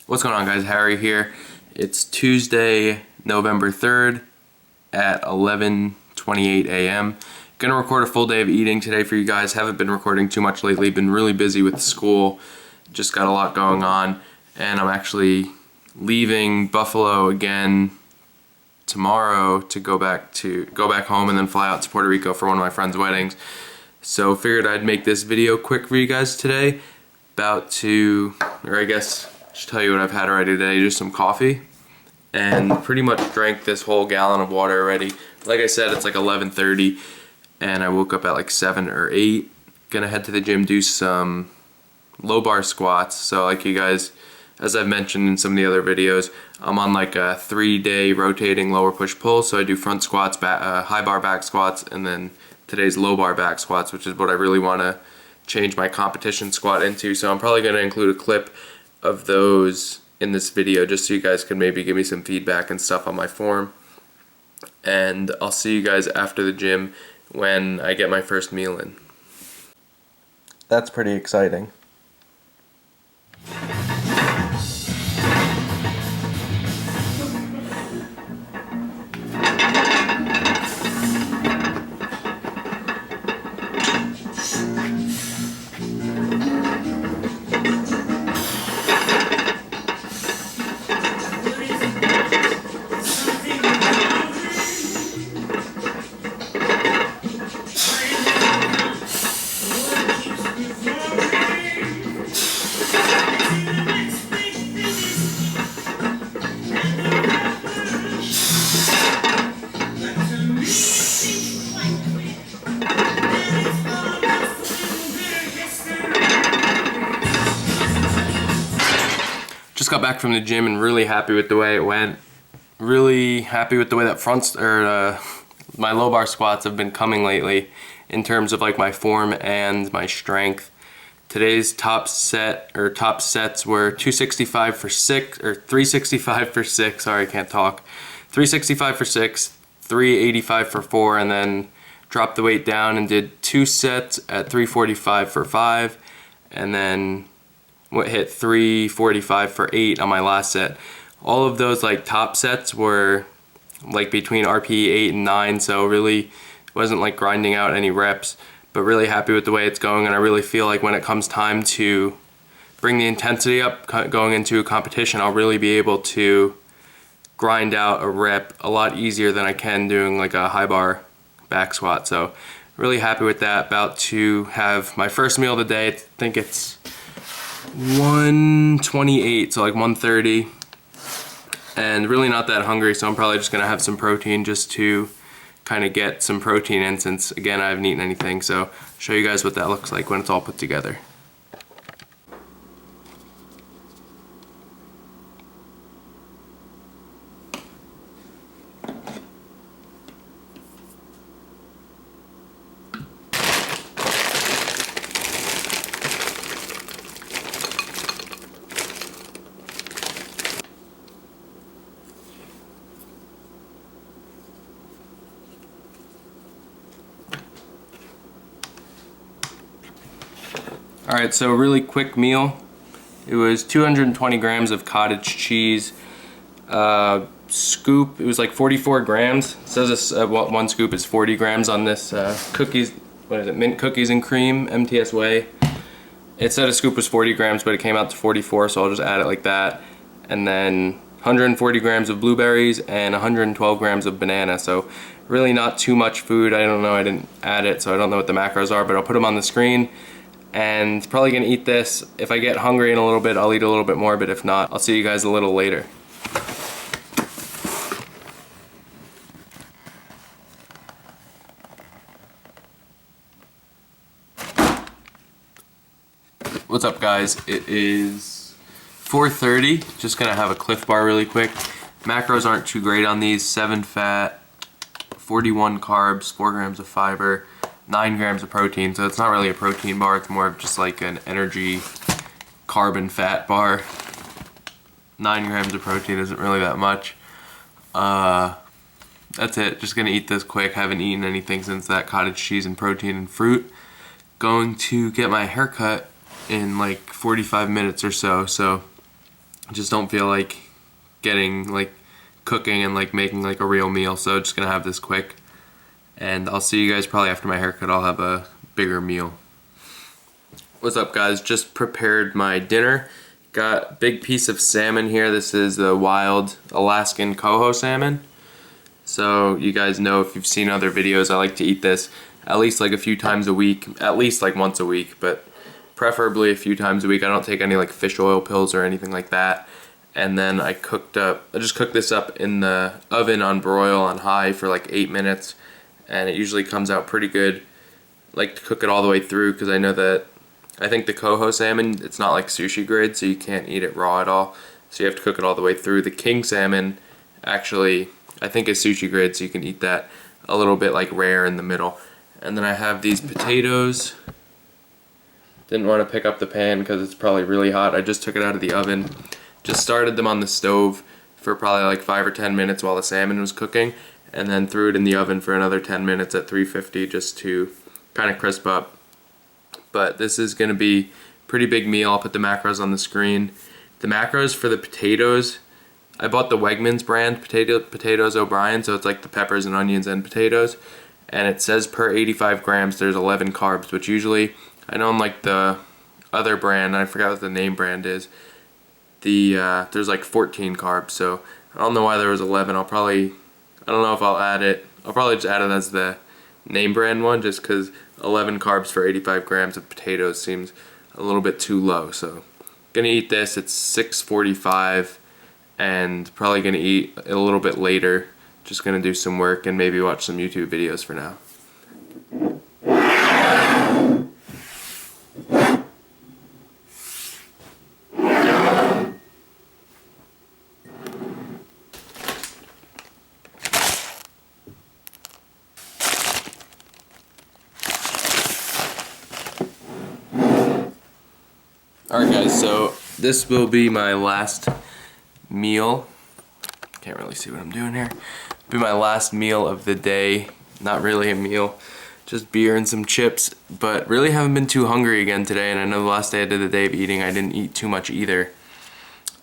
What's going on, guys? Harry here. It's Tuesday, November 3rd at 11:28 a.m. Gonna record a full day of eating today for you guys. Haven't been recording too much lately. Been really busy with school. Just got a lot going on, and I'm actually leaving Buffalo again tomorrow to go back home and then fly out to Puerto Rico for one of my friends' weddings. So figured I'd make this video quick for you guys today. About to, or I guess I should tell you what I've had already today. Just some coffee, and pretty much drank this whole gallon of water already. Like I said, it's like 11:30 and I woke up at like 7 or 8. Gonna head to the gym, do some low bar squats. So like you guys, as I've mentioned in some of the other videos, I'm on like a 3-day rotating lower push pull. So I do front squats, high bar back squats, and then today's low bar back squats, which is what I really want to change my competition squat into. So I'm probably going to include a clip of those in this video just so you guys can maybe give me some feedback and stuff on my form. And I'll see you guys after the gym when I get my first meal in. That's pretty exciting. Just got back from the gym and really happy with the way it went. Really happy with the way that my low bar squats have been coming lately in terms of like my form and my strength. Today's top sets were 265 for 6, or 365 for 6, sorry, I can't talk. 365 for 6, 385 for 4, and then dropped the weight down and did 2 sets at 345 for 5, and then hit 345 for 8 on my last set. All of those like top sets were like between RPE 8 and 9, so really wasn't like grinding out any reps, but really happy with the way it's going. And I really feel like when it comes time to bring the intensity up going into a competition, I'll really be able to grind out a rep a lot easier than I can doing like a high bar back squat. So really happy with that. About to have my first meal of the day. I think it's 1:28, so like 1:30, and really not that hungry, so I'm probably just gonna have some protein just to kind of get some protein in, since again I haven't eaten anything. So I'll show you guys what that looks like when it's all put together. Alright, so a really quick meal. It was 220 grams of cottage cheese. Scoop, it was like 44 grams. It says this, one scoop is 40 grams on this cookies, what is it, mint cookies and cream, MTS Way. It said a scoop was 40 grams, but it came out to 44, so I'll just add it like that. And then 140 grams of blueberries and 112 grams of banana. So really not too much food. I don't know, I didn't add it, so I don't know what the macros are, but I'll put them on the screen. And probably gonna eat this. If I get hungry in a little bit, I'll eat a little bit more, but if not, I'll see you guys a little later. What's up, guys? It is 4:30. Just gonna have a Cliff Bar really quick. Macros aren't too great on these. 7 fat, 41 carbs, 4 grams of fiber, 9 grams of protein, so it's not really a protein bar, it's more of just like an energy carbon fat bar. 9 grams of protein isn't really that much. That's it, just gonna eat this quick. Haven't eaten anything since that cottage cheese and protein and fruit. Going to get my hair cut in like 45 minutes or so, so I just don't feel like getting like cooking and like making like a real meal, so just gonna have this quick. And I'll see you guys probably after my haircut. I'll have a bigger meal. What's up, guys? Just prepared my dinner. Got a big piece of salmon here. This is the wild Alaskan coho salmon. So you guys know, if you've seen other videos, I like to eat this at least like a few times a week, at least like once a week, but preferably a few times a week. I don't take any like fish oil pills or anything like that. And then I just cooked this up in the oven on broil on high for like 8 minutes, and it usually comes out pretty good. I like to cook it all the way through because I think the coho salmon, it's not like sushi grade, so you can't eat it raw at all. So you have to cook it all the way through. The king salmon, actually, I think is sushi grade, so you can eat that a little bit like rare in the middle. And then I have these potatoes. Didn't want to pick up the pan because it's probably really hot. I just took it out of the oven. Just started them on the stove for probably like 5 or 10 minutes while the salmon was cooking, and then threw it in the oven for another 10 minutes at 350 just to kind of crisp up. But this is going to be a pretty big meal. I'll put the macros on the screen. The macros for the potatoes, I bought the Wegmans brand potatoes O'Brien, so it's like the peppers and onions and potatoes. And it says per 85 grams there's 11 carbs, which usually, I know in like the other brand, I forgot what the name brand is, there's like 14 carbs, so I don't know why there was 11. I don't know if I'll add it. I'll probably just add it as the name brand one, just because 11 carbs for 85 grams of potatoes seems a little bit too low. So gonna eat this. It's 6:45, and probably gonna eat a little bit later. Just gonna do some work and maybe watch some YouTube videos for now. Alright guys, so this will be my last meal. Can't really see what I'm doing here. Be my last meal of the day. Not really a meal, just beer and some chips, but really haven't been too hungry again today, and I know the last day I did the day of eating I didn't eat too much either.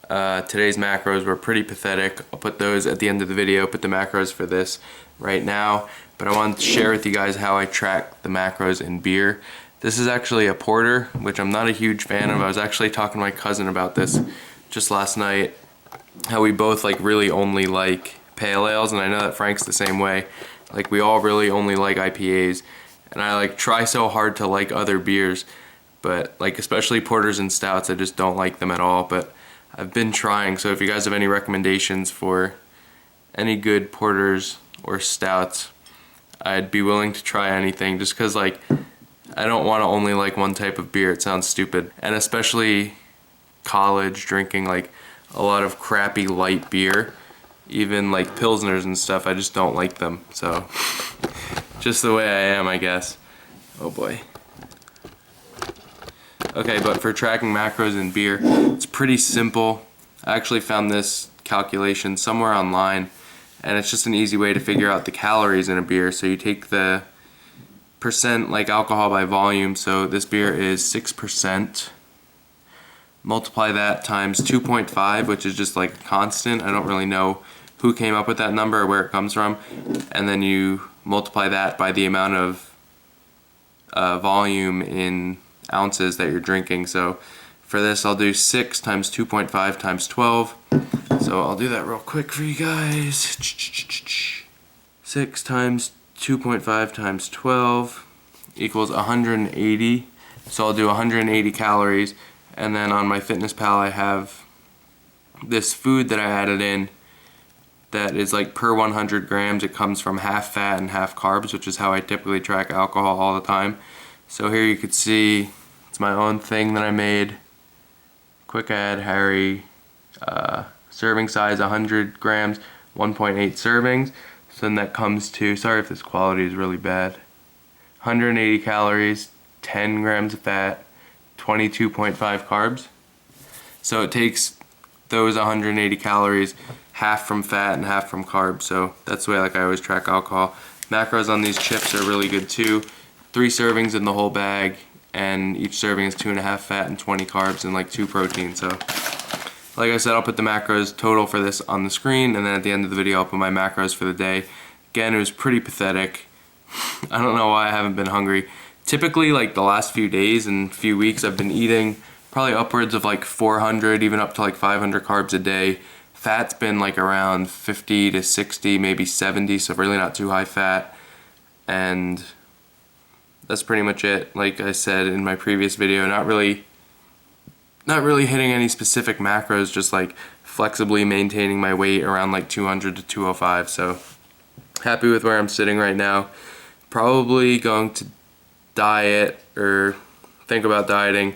Today's macros were pretty pathetic. I'll put those at the end of the video, put the macros for this right now, but I wanted to share with you guys how I track the macros in beer. This is actually a porter, which I'm not a huge fan of. I was actually talking to my cousin about this just last night, how we both like really only like pale ales, and I know that Frank's the same way. Like we all really only like IPAs, and I like try so hard to like other beers, but like especially porters and stouts, I just don't like them at all. But I've been trying, so if you guys have any recommendations for any good porters or stouts, I'd be willing to try anything, just because like I don't want to only like one type of beer. It sounds stupid. And especially college, drinking like a lot of crappy light beer, even like Pilsners and stuff, I just don't like them. So just the way I am, I guess. Oh boy. Okay, but for tracking macros in beer, it's pretty simple. I actually found this calculation somewhere online, and it's just an easy way to figure out the calories in a beer. So you take the percent like alcohol by volume, so this beer is 6%, multiply that times 2.5, which is just like a constant. I don't really know who came up with that number or where it comes from, and then you multiply that by the amount of volume in ounces that you're drinking. So for this I'll do 6 times 2.5 times 12, so I'll do that real quick for you guys. 6 times 2.5 times 12 equals 180. So I'll do 180 calories. And then on MyFitnessPal I have this food that I added in that is like per 100 grams it comes from half fat and half carbs, which is how I typically track alcohol all the time. So here you could see it's my own thing that I made. Quick add, Harry, serving size 100 grams, 1.8 servings. So then that comes to, sorry if this quality is really bad, 180 calories, 10 grams of fat, 22.5 carbs. So it takes those 180 calories, half from fat and half from carbs. So that's the way like I always track alcohol. Macros on these chips are really good too. 3 servings in the whole bag, and each serving is 2.5 fat and 20 carbs and like 2 protein. So Like I said, I'll put the macros total for this on the screen, and then at the end of the video I'll put my macros for the day. Again, it was pretty pathetic. I don't know why I haven't been hungry. Typically, like the last few days and few weeks, I've been eating probably upwards of like 400, even up to like 500 carbs a day. Fat's been like around 50 to 60, maybe 70, so really not too high fat. And that's pretty much it. Like I said in my previous video, not really hitting any specific macros, just like flexibly maintaining my weight around like 200 to 205. So happy with where I'm sitting right now. Probably going to diet or think about dieting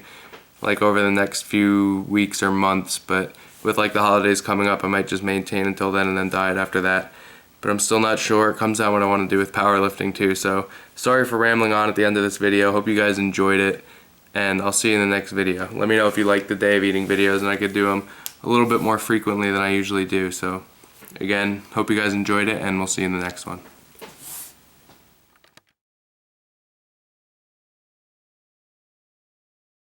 like over the next few weeks or months, but with like the holidays coming up, I might just maintain until then and then diet after that. But I'm still not sure. It comes down what I want to do with powerlifting too. So sorry for rambling on at the end of this video. Hope you guys enjoyed it, and I'll see you in the next video. Let me know if you like the day of eating videos, and I could do them a little bit more frequently than I usually do. So again, hope you guys enjoyed it, and we'll see you in the next one.